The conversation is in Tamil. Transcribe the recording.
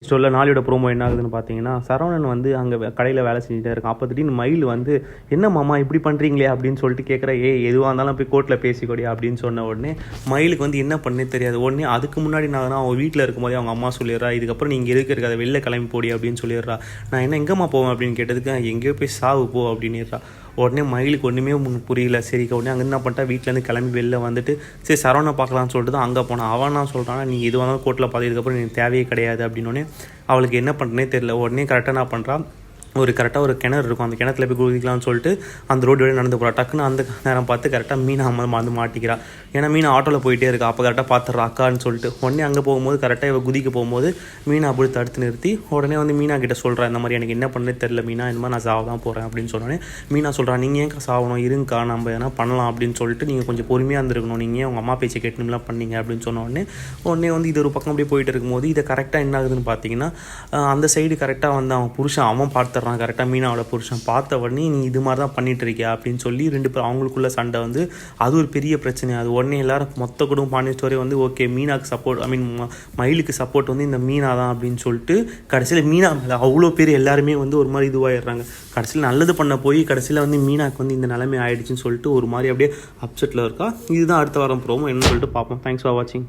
ஸ்டோரில் நாளையோட ப்ரோமோ என்ன ஆகுதுன்னு பார்த்தீங்கன்னா, சரவணன் வந்து அங்கே கடையில் வேலை செஞ்சுட்டே இருக்கான். அப்போ திடீர்னு மயில் வந்து, என்ன மாமா இப்படி பண்ணுறீங்களே அப்படின்னு சொல்லிட்டு கேட்குற, எதுவாக இருந்தாலும் போய் கோர்ட்டில் பேசிக்கொடியா அப்படின்னு சொன்ன உடனே மயிலுக்கு வந்து என்ன பண்ணே தெரியாது. உடனே அதுக்கு முன்னாடி நான் அவன் வீட்டில் இருக்கும்போதே அவங்க அம்மா சொல்லிடுறா, இதுக்கப்புறம் நீங்கள் இருக்க அதை வெளில கிளம்பி போடி அப்படின்னு சொல்லிடுறா. நான் என்ன எங்கேம்மா போவேன் அப்படின்னு கேட்டதுக்கு, எங்கேயோ போய் சாவு போ அப்படின்னுறா. உடனே மயிலுக்கு ஒன்றுமே புரியல. சரி, உடனே அங்கே என்ன பண்ணிட்டா, வீட்டிலேருந்து கிளம்பி வெளில வந்துட்டு சரி சரவணை பார்க்கலான்னு சொல்லிட்டு தான் அங்கே போனான். அவன் நான் சொல்கிறான், நீ எது வந்தாலும் கோர்ட்டில் பார்த்ததுக்கப்புறம் நீ தேவையே கிடையாது அப்படின்னோடனே அவளுக்கு என்ன பண்ணுறனே தெரியல. உடனே கரெக்டாக என்ன பண்ணுறான், கரெக்டாக ஒரு கிணறு இருக்கும், அந்த கிணத்துல போய் குதிக்கலாம்னு சொல்லிட்டு அந்த ரோடு வழியாக நடந்து போகிறா. டக்குன்னு அந்த நேரம் பார்த்து கரெக்டாக மீனா வந்து மாட்டிக்கிறா. ஏன்னா மீனா ஆட்டோவில் போயிட்டே இருக்கா. அப்போ கரெக்டாக பார்த்துட்றா அக்கான்னு சொல்லிட்டு. உடனே அங்கே போகும்போது கரெக்டாக இவ குதிக்க போகும்போது மீனா அப்படி தடுத்து நிறுத்தி உடனே வந்து மீனா கிட்ட சொல்கிறேன், இந்த மாதிரி எனக்கு என்ன பண்ணே தெரில மீனா, இந்த மாதிரி நான் சாவ தான் போகிறேன் அப்படின்னு சொன்னோடனே மீனா சொல்கிறான், நீங்கள் ஏன் சாவணும், இருங்கக்கா நம்ம எதனா பண்ணலாம் அப்படின்னு சொல்லிட்டு நீங்கள் கொஞ்சம் பொறுமையாக இருந்திருக்கணும், நீங்கள் உங்கள் அம்மா பேச்சை கேட்டுலாம் பண்ணீங்க அப்படின்னு சொன்ன உடனே வந்து இது ஒரு பக்கம் அப்படியே போயிட்டு இருக்கும்போது இதை கரெக்டாக என்ன ஆகுதுன்னு பார்த்தீங்கன்னா, அந்த சைடு கரெக்டாக வந்து அவன் புருஷன் அவன் பார்த்துறான். கரெக்டாக மீனாவோட புருஷன் பார்த்த உடனே நீ இது மாதிரி தான் பண்ணிட்டு இருக்கியா அப்படின்னு சொல்லி ரெண்டு பேரும் அவங்களுக்குள்ள சண்டை வந்து அது ஒரு பெரிய பிரச்சனை. அது உடனே எல்லாரும் மொத்த குடும்பம் பாண்டிய ஸ்டோரி வந்து ஓகே மீனாக்கு சப்போர்ட், மயிலுக்கு சப்போர்ட் வந்து இந்த மீனா தான் அப்படின்னு சொல்லிட்டு கடைசியில் மீனா மேலே அவ்வளோ பேர் எல்லாருமே வந்து ஒரு மாதிரி இதுவாகிடுறாங்க. கடைசியில் நல்லது பண்ண போய் கடைசியில் வந்து மீனாக்கு வந்து இந்த நிலைமை ஆயிடுச்சுன்னு சொல்லிட்டு ஒரு மாதிரி அப்படியே அப்செட்டில் இருக்கா. இதுதான் அடுத்த வாரம் ப்ரோமோ என்னன்னு சொல்லிட்டு பார்ப்போம். தேங்க்ஸ் ஃபார் வாட்சிங்.